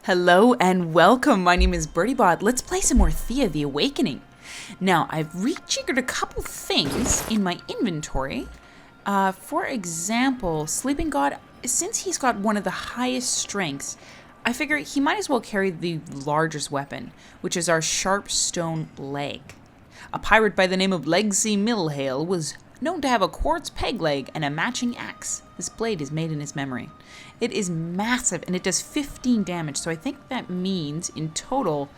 Hello and welcome. My name is Birdybot. Let's play some more Thea the Awakening. Now, I've rejiggered a couple things in my inventory. For example, Sleeping God, since he's got one of the highest strengths, I figure he might as well carry the largest weapon, which is our sharp stone leg. A pirate by the name of Legsy Millhale was known to have a quartz peg leg and a matching axe. This blade is made in his memory. It is massive and it does 15 damage, so I think that means in total,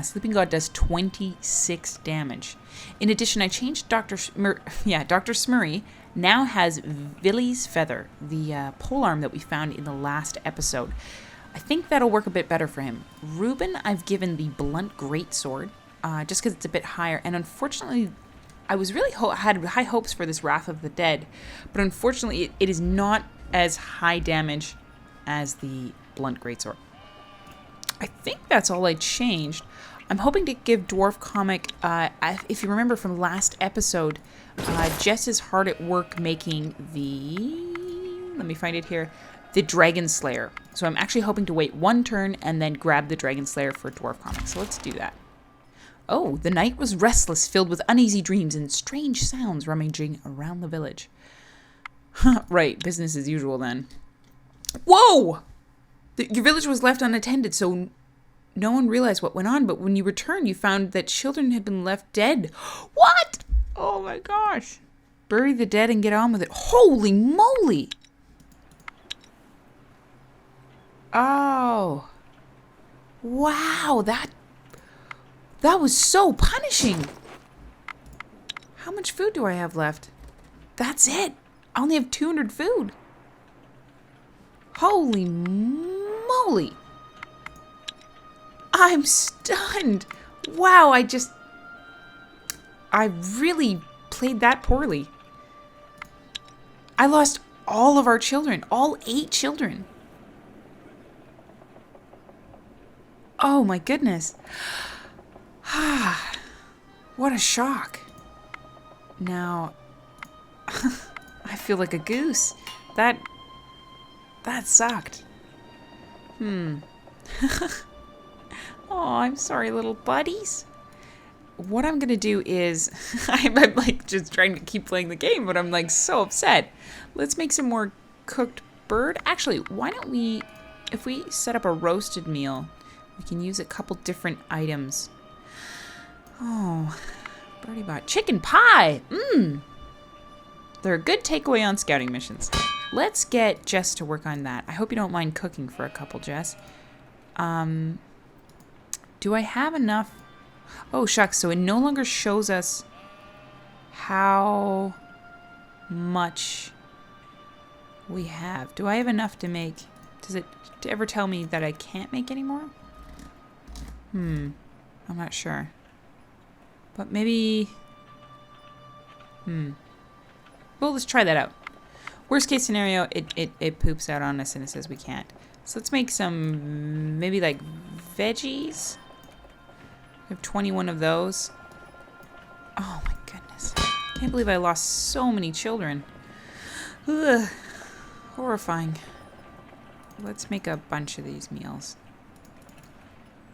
Sleeping God does 26 damage. In addition, I changed Dr. Smurry now has Villy's feather, the polearm that we found in the last episode. I think that'll work a bit better for him. Reuben, I've given the blunt greatsword, just because it's a bit higher, and unfortunately, I was really had high hopes for this Wrath of the Dead, but unfortunately, it is not as high damage as the blunt greatsword. I think that's all I changed. I'm hoping to give Dwarf Comic, if you remember from last episode, Jess is hard at work making let me find it here, the Dragon Slayer. So I'm actually hoping to wait one turn and then grab the Dragon Slayer for Dwarf Comic. So let's do that. Oh, the night was restless, filled with uneasy dreams and strange sounds rummaging around the village. Right, business as usual then. Whoa! Your village was left unattended, so no one realized what went on, but when you returned, you found that children had been left dead. What? Oh my gosh. Bury the dead and get on with it. Holy moly! Oh. Wow, that was so punishing. How much food do I have left? That's it. I only have 200 food. Holy moly. I'm stunned. Wow, I really played that poorly. I lost all of our children, all 8 children. Oh my goodness. What a shock. Now, I feel like a goose. That sucked. Oh, I'm sorry, little buddies. What I'm gonna do is, I'm like just trying to keep playing the game, but I'm like so upset. Let's make some more cooked bird. Actually, why don't we, if we set up a roasted meal, we can use a couple different items. Oh, Birdybot. Chicken pie! They're a good takeaway on scouting missions. Let's get Jess to work on that. I hope you don't mind cooking for a couple, Jess. Do I have enough? Oh, shucks. So it no longer shows us how much we have. Do I have enough to make? Does it ever tell me that I can't make any more? I'm not sure. But maybe... Well, let's try that out. Worst case scenario, it poops out on us and it says we can't. So let's make some, maybe like veggies. We have 21 of those. Oh my goodness. Can't believe I lost so many children. Ugh. Horrifying. Let's make a bunch of these meals.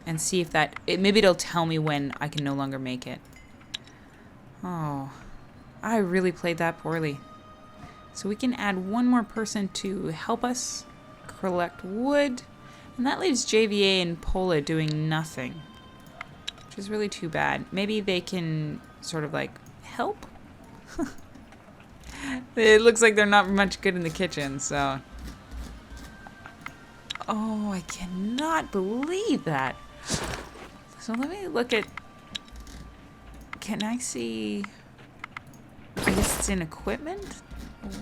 And see if maybe it'll tell me when I can no longer make it. Oh, I really played that poorly. So we can add one more person to help us collect wood. And that leaves JVA and Pola doing nothing. Which is really too bad. Maybe they can sort of like help? It looks like they're not much good in the kitchen, so. Oh, I cannot believe that. So let me look at, can I see, I guess it's in equipment?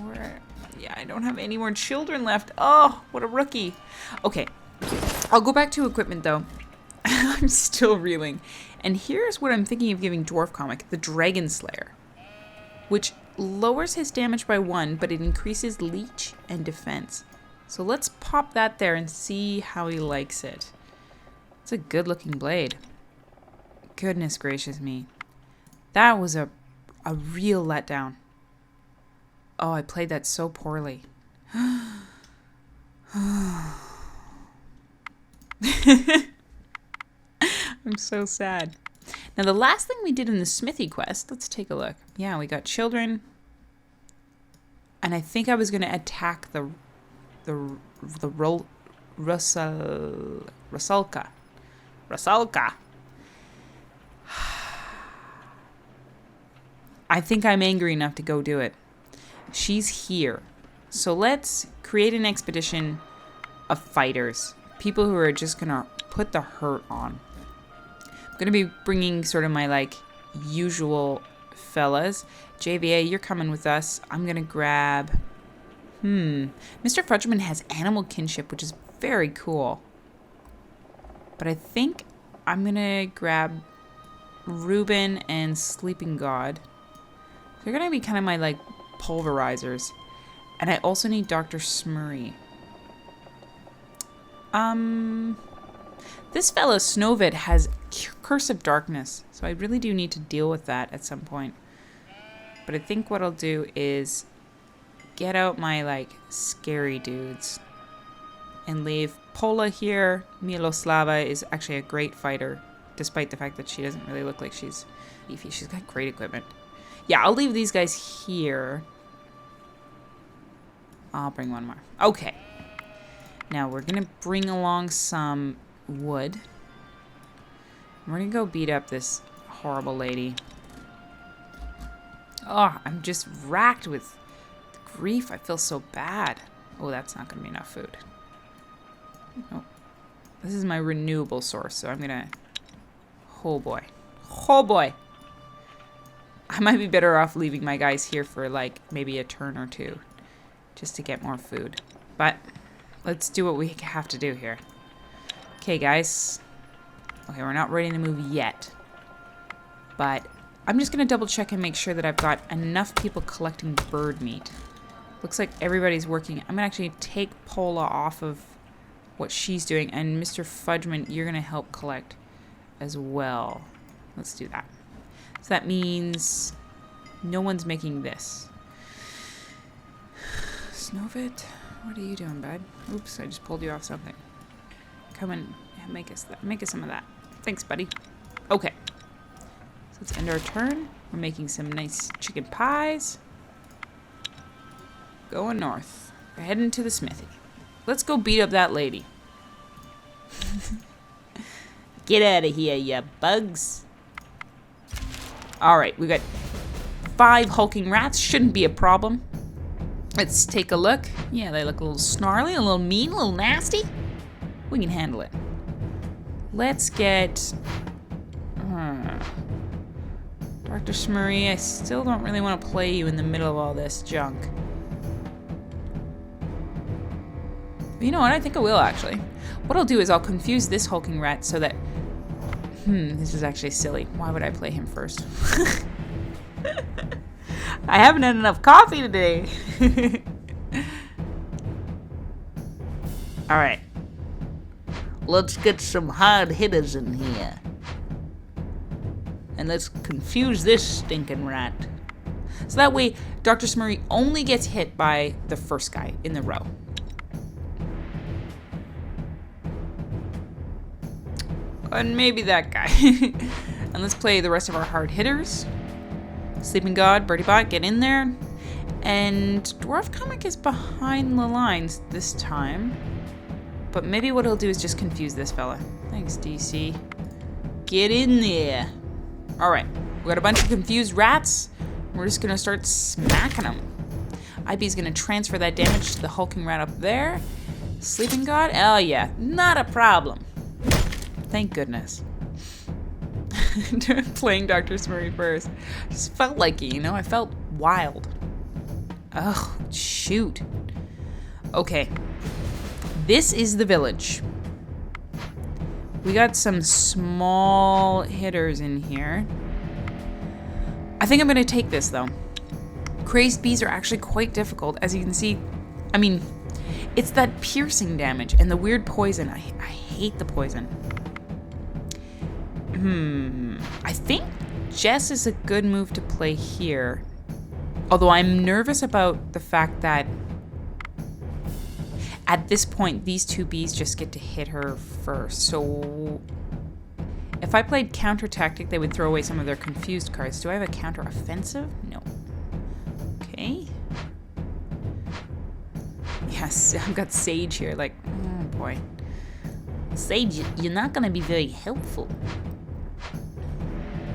Or, yeah, I don't have any more children left. Oh, what a rookie. Okay, I'll go back to equipment though. I'm still reeling. And here's what I'm thinking of giving Dwarf Comic, the Dragon Slayer, which lowers his damage by 1, but it increases leech and defense. So let's pop that there and see how he likes it. It's a good looking blade. Goodness gracious me. That was a real letdown. Oh, I played that so poorly. I'm so sad. Now, the last thing we did in the smithy quest, let's take a look. Yeah, we got children. And I think I was going to attack the Rusalka. I think I'm angry enough to go do it. She's here. So let's create an expedition of fighters. People who are just going to put the hurt on. I'm going to be bringing sort of my, like, usual fellas. JVA, you're coming with us. I'm going to grab... Mr. Fudgeman has animal kinship, which is very cool. But I think I'm going to grab Reuben and Sleeping God. They're going to be kind of my, like, pulverizers. And I also need Dr. Smurry. This fellow, Snowvid, has Curse of Darkness. So I really do need to deal with that at some point. But I think what I'll do is get out my, like, scary dudes. And leave Pola here. Miloslava is actually a great fighter. Despite the fact that she doesn't really look like she's beefy. She's got great equipment. Yeah, I'll leave these guys here. I'll bring one more. Okay. Now, we're going to bring along some wood. We're going to go beat up this horrible lady. Oh, I'm just racked with grief. I feel so bad. Oh, that's not going to be enough food. Nope. This is my renewable source, so I'm going to... Oh, boy. Oh, boy. I might be better off leaving my guys here for, like, maybe a turn or two. Just to get more food. But let's do what we have to do here. Okay, guys. Okay, we're not ready to move yet. But I'm just going to double check and make sure that I've got enough people collecting bird meat. Looks like everybody's working. I'm going to actually take Pola off of what she's doing. And Mr. Fudgeman, you're going to help collect as well. Let's do that. So that means no one's making this. Snowvid, what are you doing, bud? Oops, I just pulled you off something. Come and make us some of that. Thanks, buddy. Okay. So let's end our turn. We're making some nice chicken pies. Going north. We're heading to the smithy. Let's go beat up that lady. Get out of here, you bugs. Alright, we got 5 hulking rats. Shouldn't be a problem. Let's take a look. Yeah, they look a little snarly, a little mean, a little nasty. We can handle it. Let's get... Dr. Smurry, I still don't really want to play you in the middle of all this junk. But you know what? I think I will, actually. What I'll do is I'll confuse this hulking rat so that... this is actually silly. Why would I play him first? I haven't had enough coffee today. Alright. Let's get some hard hitters in here. And let's confuse this stinking rat. So that way, Dr. Smurry only gets hit by the first guy in the row. And maybe that guy. And let's play the rest of our hard hitters. Sleeping God, Birdybot, get in there. And Dwarf Comic is behind the lines this time. But maybe what he'll do is just confuse this fella. Thanks, DC. Get in there. Alright, we got a bunch of confused rats. We're just going to start smacking them. IB's going to transfer that damage to the hulking rat up there. Sleeping God? Oh yeah, not a problem. Thank goodness. Playing Dr. Smurry first. Just felt like it, you know? I felt wild. Oh, shoot. Okay. This is the village. We got some small hitters in here. I think I'm going to take this, though. Crazed bees are actually quite difficult. As you can see, I mean, it's that piercing damage and the weird poison. I hate the poison. I think Jess is a good move to play here. Although I'm nervous about the fact that... At this point, these two bees just get to hit her first. So if I played counter tactic, they would throw away some of their confused cards. Do I have a counter offensive? No. Okay. Yes, I've got Sage here. Like, oh boy. Sage, you're not going to be very helpful.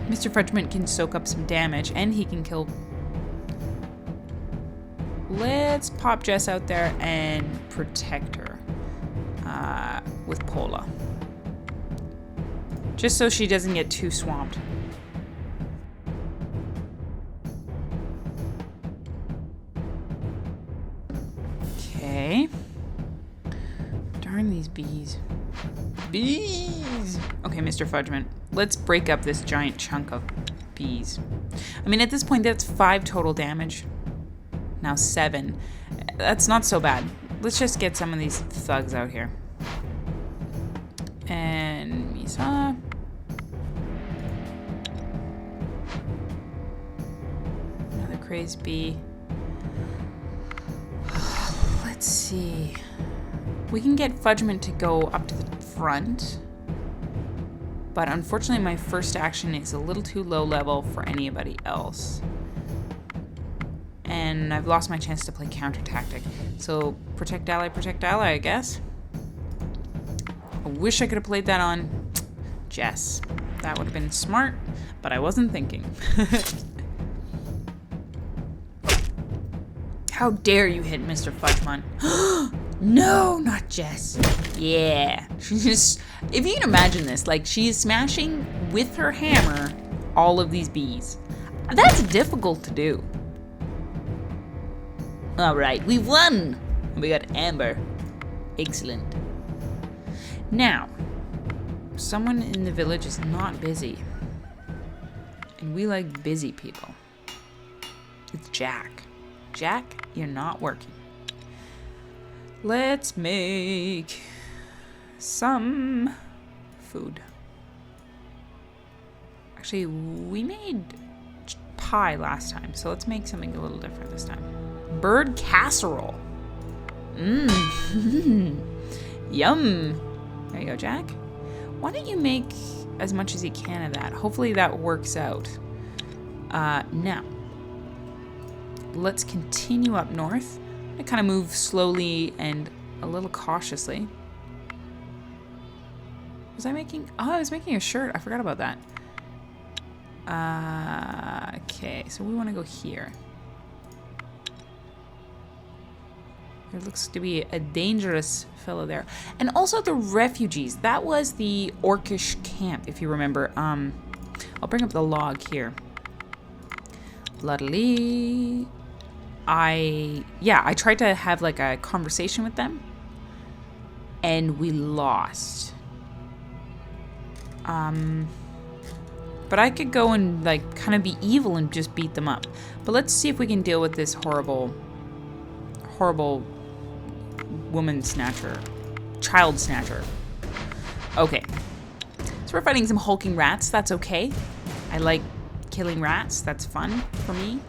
Mr. Fudgement can soak up some damage, and he can kill. Let's pop Jess out there and protect her with Pola. Just so she doesn't get too swamped. Okay. Darn these bees. Bees! Okay, Mr. Fudgement. Let's break up this giant chunk of bees. I mean, at this point, that's 5 total damage. Now 7. That's not so bad. Let's just get some of these thugs out here. And Misa. Another crazed bee. Let's see. We can get Fudgement to go up to the front. But unfortunately, my first action is a little too low level for anybody else. And I've lost my chance to play counter tactic. So protect ally, I guess. I wish I could have played that on Jess. That would have been smart, but I wasn't thinking. How dare you hit Mr. Fudgement? No, not Jess. Yeah. She's just, if you can imagine this, like she's smashing with her hammer all of these bees. That's difficult to do. All right, we won. We got Amber. Excellent. Now, someone in the village is not busy. And we like busy people. It's Jack. Jack, you're not working. Let's make some food. Actually, we made pie last time, so let's make something a little different this time. Bird casserole. Mmm. Yum. There you go, Jack. Why don't you make as much as you can of that? Hopefully that works out. Now, let's continue up north. I kind of move slowly and a little cautiously. Was I making... Oh, I was making a shirt. I forgot about that. Okay, so we want to go here. There looks to be a dangerous fellow there. And also the refugees. That was the orcish camp, if you remember. I'll bring up the log here. Luddily. I tried to have like a conversation with them. And we lost. But I could go and like kind of be evil and just beat them up. But let's see if we can deal with this horrible woman snatcher. Child snatcher. Okay. So we're fighting some hulking rats. That's okay. I like killing rats. That's fun for me.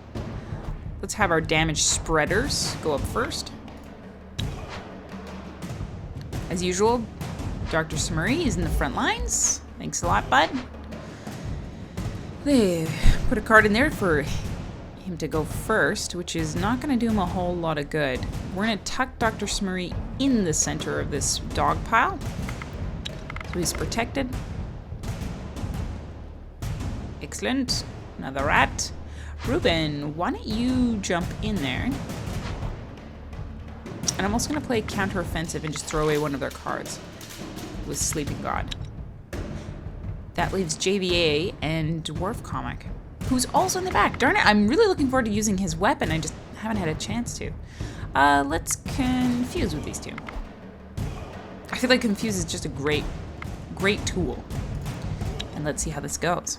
Let's have our damage spreaders go up first. As usual, Dr. Smurry is in the front lines. Thanks a lot, bud. They put a card in there for him to go first, which is not going to do him a whole lot of good. We're going to tuck Dr. Smurry in the center of this dog pile. So he's protected. Excellent. Another rat. Ruben, why don't you jump in there? And I'm also going to play counter-offensive and just throw away one of their cards with Sleeping God. That leaves JVA and Dwarf Comic, who's also in the back. Darn it, I'm really looking forward to using his weapon. I just haven't had a chance to. Let's confuse with these two. I feel like confuse is just a great tool. And let's see how this goes.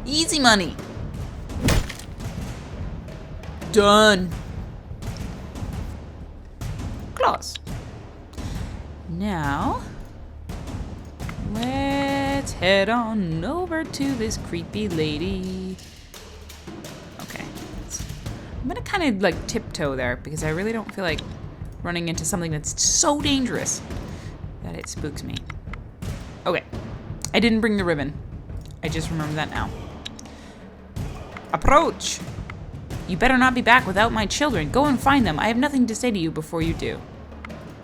Easy money. Done. Close. Now, let's let's head on over to this creepy lady. Okay. I'm gonna kind of like tiptoe there because I really don't feel like running into something that's so dangerous that it spooks me. Okay. I didn't bring the ribbon. I just remember that now. Approach! You better not be back without my children. Go and find them. I have nothing to say to you before you do.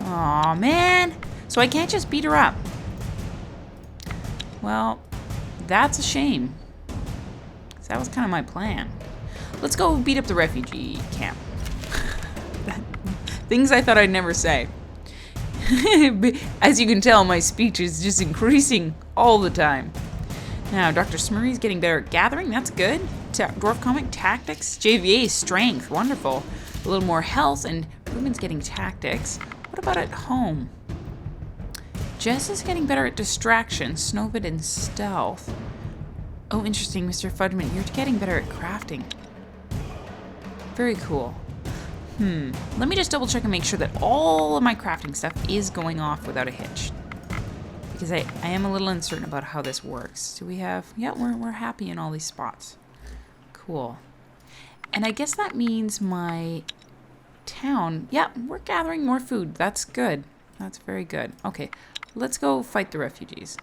Aw, man. So I can't just beat her up. Well, that's a shame. 'Cause that was kind of my plan. Let's go beat up the refugee camp. Things I thought I'd never say. As you can tell, my speech is just increasing all the time. Now, Dr. Smurry's getting better at gathering. That's good. Dwarf comic tactics. JVA strength. Wonderful. A little more health, and Ruben's getting tactics. What about at home? Jess is getting better at distraction. Snowbit and stealth. Oh, interesting, Mr. Fudgman. You're getting better at crafting. Very cool. Let me just double check and make sure that all of my crafting stuff is going off without a hitch. Because I am a little uncertain about how this works. Do we have... Yeah, we're happy in all these spots. Cool. And I guess that means my town... Yeah, we're gathering more food. That's good. That's very good. Okay, let's go fight the refugees.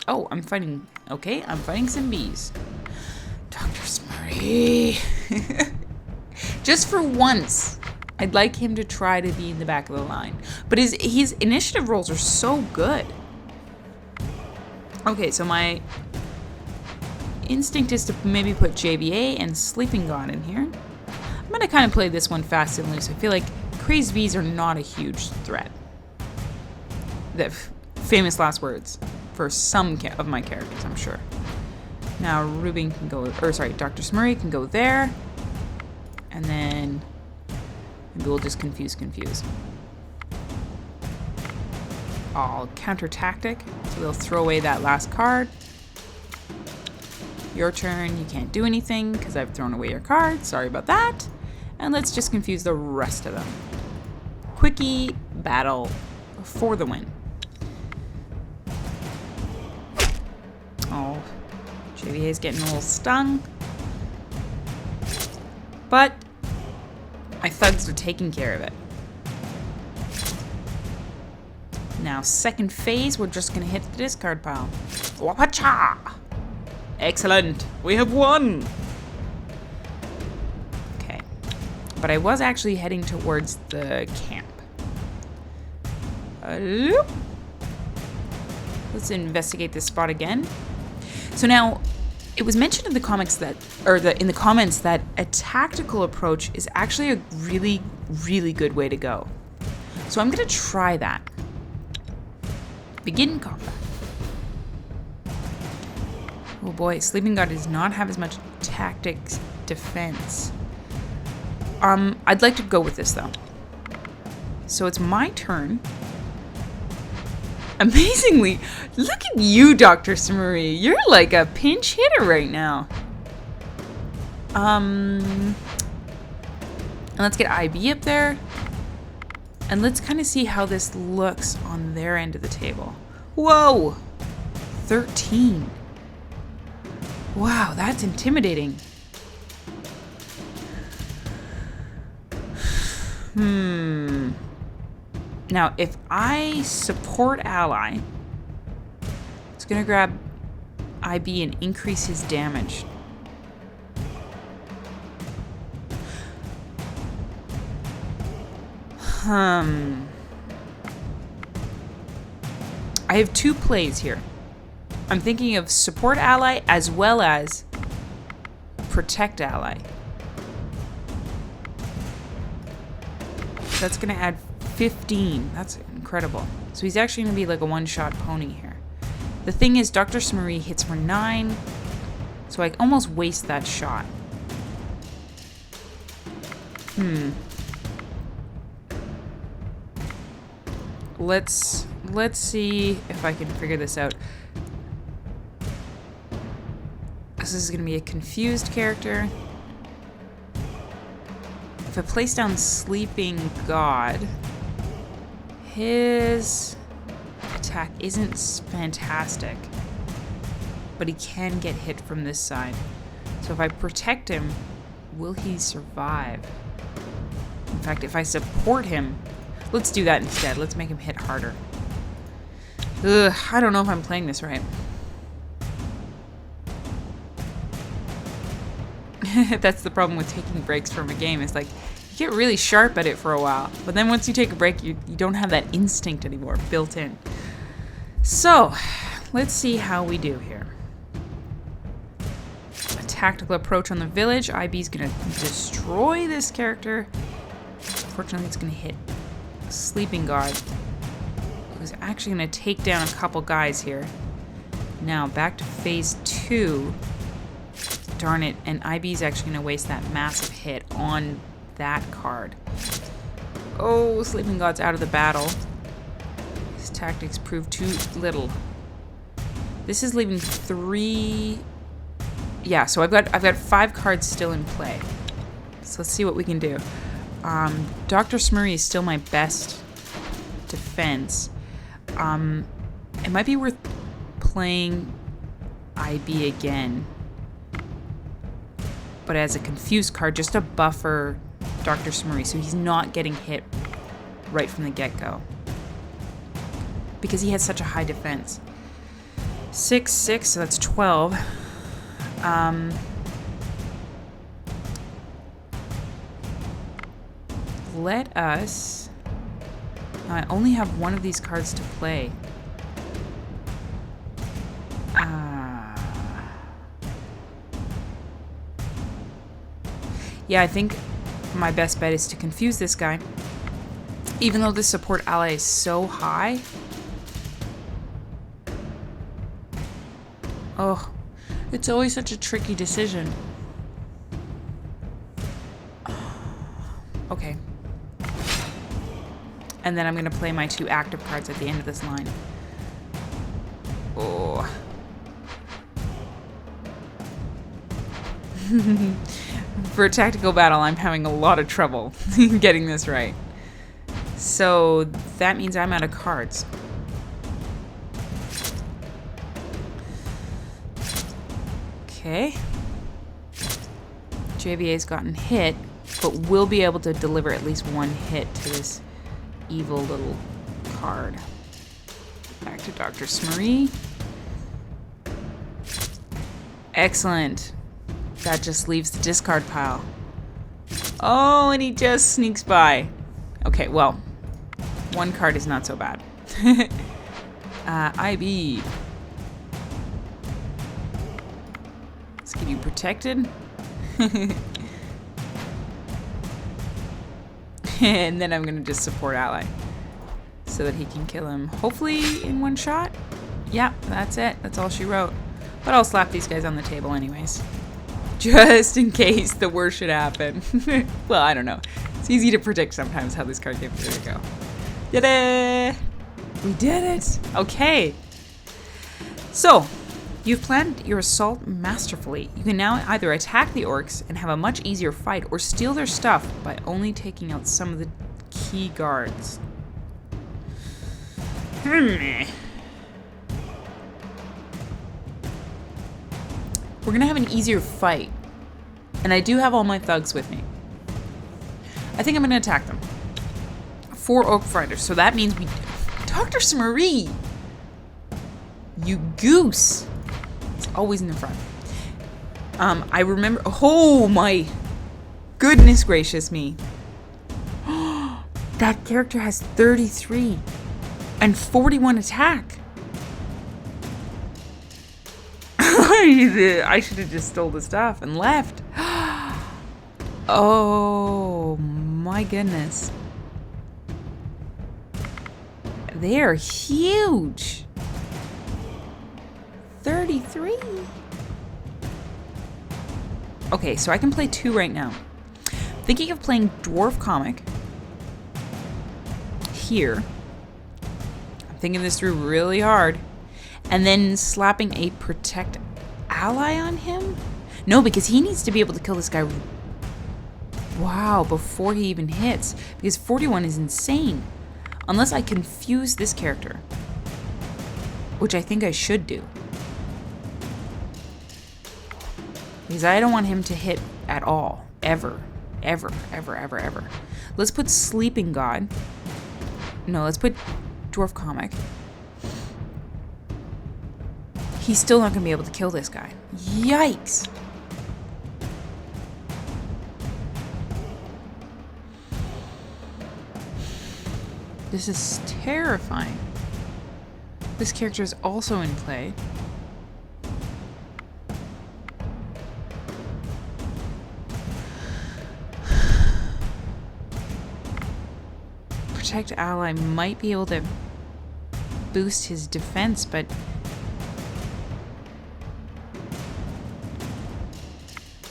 Oh, I'm fighting... Okay, I'm fighting some bees. Dr. Smurry. Just for once, I'd like him to try to be in the back of the line. But his initiative rolls are so good. Okay, so my instinct is to maybe put JVA and Sleeping God in here. I'm going to kind of play this one fast and loose. I feel like crazed bees are not a huge threat. The famous last words for some of my characters, I'm sure. Now, Ruben can go... Or, sorry, Dr. Smurry can go there. And then maybe we'll just confuse. I'll counter tactic. So they'll throw away that last card. Your turn. You can't do anything because I've thrown away your card. Sorry about that. And let's just confuse the rest of them. Quickie battle for the win. Oh, JVA's getting a little stung. But my thugs are taking care of it. Now, second phase, we're just going to hit the discard pile. Wapacha! Excellent! We have won! Okay. But I was actually heading towards the camp. Let's investigate this spot again. So now... It was mentioned in the comics that, in the comments that a tactical approach is actually a really, really good way to go. So I'm going to try that. Begin combat. Oh boy, Sleeping God does not have as much tactics defense. I'd like to go with this though. So it's my turn. Amazingly, look at you, Dr. Smurry. You're like a pinch hitter right now. And let's get IB up there. And let's kind of see how this looks on their end of the table. Whoa! 13. Wow, that's intimidating. Now, if I support ally, it's going to grab IB and increase his damage. I have two plays here. I'm thinking of support ally as well as protect ally. That's going to add 15. That's incredible. So he's actually going to be like a one-shot pony here. The thing is, Dr. Smurry hits for 9, so I almost waste that shot. Let's see if I can figure this out. This is going to be a confused character. If I place down Sleeping God, his attack isn't fantastic. but he can get hit from this side. So if I protect him, will he survive? In fact, if I support him, let's do that instead. Let's make him hit harder. Ugh, I don't know if I'm playing this right. That's the problem with taking breaks from a game. It's like, you get really sharp at it for a while, but then once you take a break, you don't have that instinct anymore built in. So, let's see how we do here. A tactical approach on the village. IB's gonna destroy this character. Fortunately, it's gonna hit Sleeping Guard, who's actually gonna take down a couple guys here. Now, back to phase 2. Darn it, and IB's actually gonna waste that massive hit on that card. Oh, Sleeping God's out of the battle. His tactics prove too little. This is leaving 3. Yeah, so I've got 5 cards still in play. So let's see what we can do. Dr. Smurry is still my best defense. It might be worth playing IB again, but as a confused card, just to buffer Dr. Smurry so he's not getting hit right from the get-go, because he has such a high defense. 6, 6, so that's 12. Let us... I only have one of these cards to play. Yeah, I think my best bet is to confuse this guy. Even though the support ally is so high. Oh, it's always such a tricky decision. Okay. And then I'm going to play my 2 active cards at the end of this line. Oh. For a tactical battle, I'm having a lot of trouble getting this right. So that means I'm out of cards. Okay. JVA's gotten hit, but will be able to deliver at least 1 hit to this evil little card. Back to Dr. Smurry. Excellent. That just leaves the discard pile. Oh, and he just sneaks by. Okay, well, 1 card is not so bad. IB. Let's get you protected. And then I'm going to just support ally so that he can kill him, hopefully in 1 shot. Yep, that's it. That's all she wrote. But I'll slap these guys on the table anyways, just in case the worst should happen. Well, I don't know. It's easy to predict sometimes how this card game is going to go. Did it! We did it! Okay. So, you've planned your assault masterfully. You can now either attack the orcs and have a much easier fight, or steal their stuff by only taking out some of the key guards. We're gonna have an easier fight. And I do have all my thugs with me. I think I'm gonna attack them. 4 Oak Fighters, so that means we... Dr. Smurry! You goose! It's always in the front. I remember... Oh my... Goodness gracious me. That character has 33 and 41 attack. I should have just stole the stuff and left. Oh my goodness. They are huge. 33. Okay, so I can play 2 right now. Thinking of playing Dwarf Comic here. I'm thinking this through really hard. And then slapping a Protect Ally on him? No, because he needs to be able to kill this guy. Wow, before he even hits. Because 41 is insane. Unless I confuse this character. Which I think I should do. Because I don't want him to hit at all. Ever. Ever. Ever, ever, ever. Let's put Sleeping God. No, let's put Dwarf Comic. He's still not going to be able to kill this guy. Yikes. This is terrifying. This character is also in play. Protect ally might be able to boost his defense, but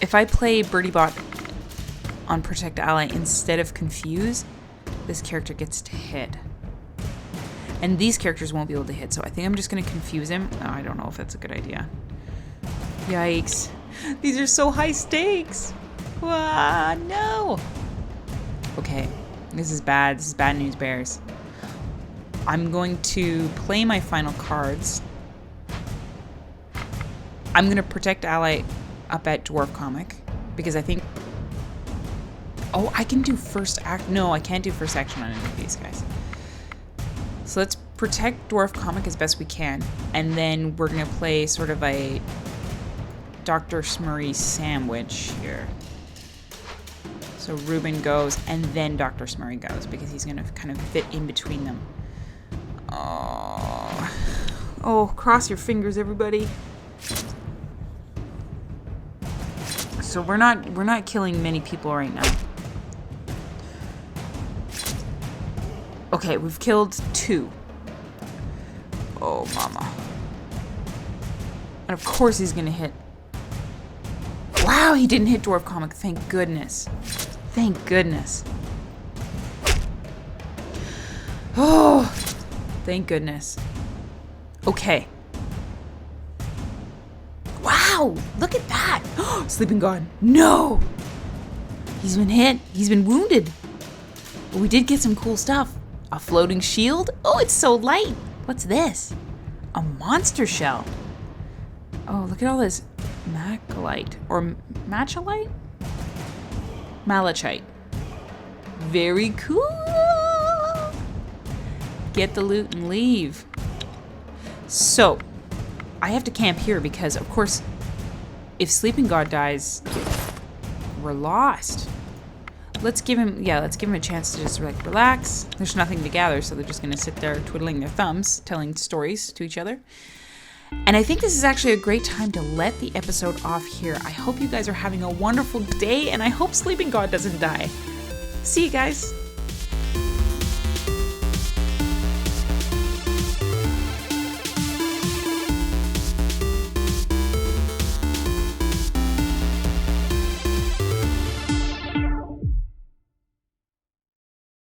if I play Birdybot on Protect Ally instead of Confuse, this character gets to hit. And these characters won't be able to hit, so I think I'm just going to confuse him. Oh, I don't know if that's a good idea. Yikes. These are so high stakes. No. Okay, this is bad. This is bad news bears. I'm going to play my final cards. I'm going to Protect Ally up at Dwarf Comic, because I think... Oh, I can do first act. No, I can't do first action on any of these guys. So let's protect Dwarf Comic as best we can, and then we're going to play sort of a Dr. Smurry sandwich here. So Ruben goes, and then Dr. Smurry goes, because he's going to kind of fit in between them. Oh, cross your fingers, everybody. So we're not killing many people right now. Okay, we've killed 2. Oh, mama. And of course he's gonna hit. Wow, he didn't hit Dwarf Comic. Thank goodness. Thank goodness. Oh, thank goodness. Okay. Wow, look at that. Sleeping God. No. He's been hit. He's been wounded. But we did get some cool stuff. A floating shield? Oh, it's so light. What's this? A monster shell. Oh, look at all this macholite. Or macholite? Malachite. Very cool. Get the loot and leave. So, I have to camp here because, of course, if Sleeping God dies, we're lost. Let's give him a chance to just like relax. There's nothing to gather, so they're just gonna sit there twiddling their thumbs, telling stories to each other. And I think this is actually a great time to let the episode off here. I hope you guys are having a wonderful day, and I hope Sleeping God doesn't die. See you guys.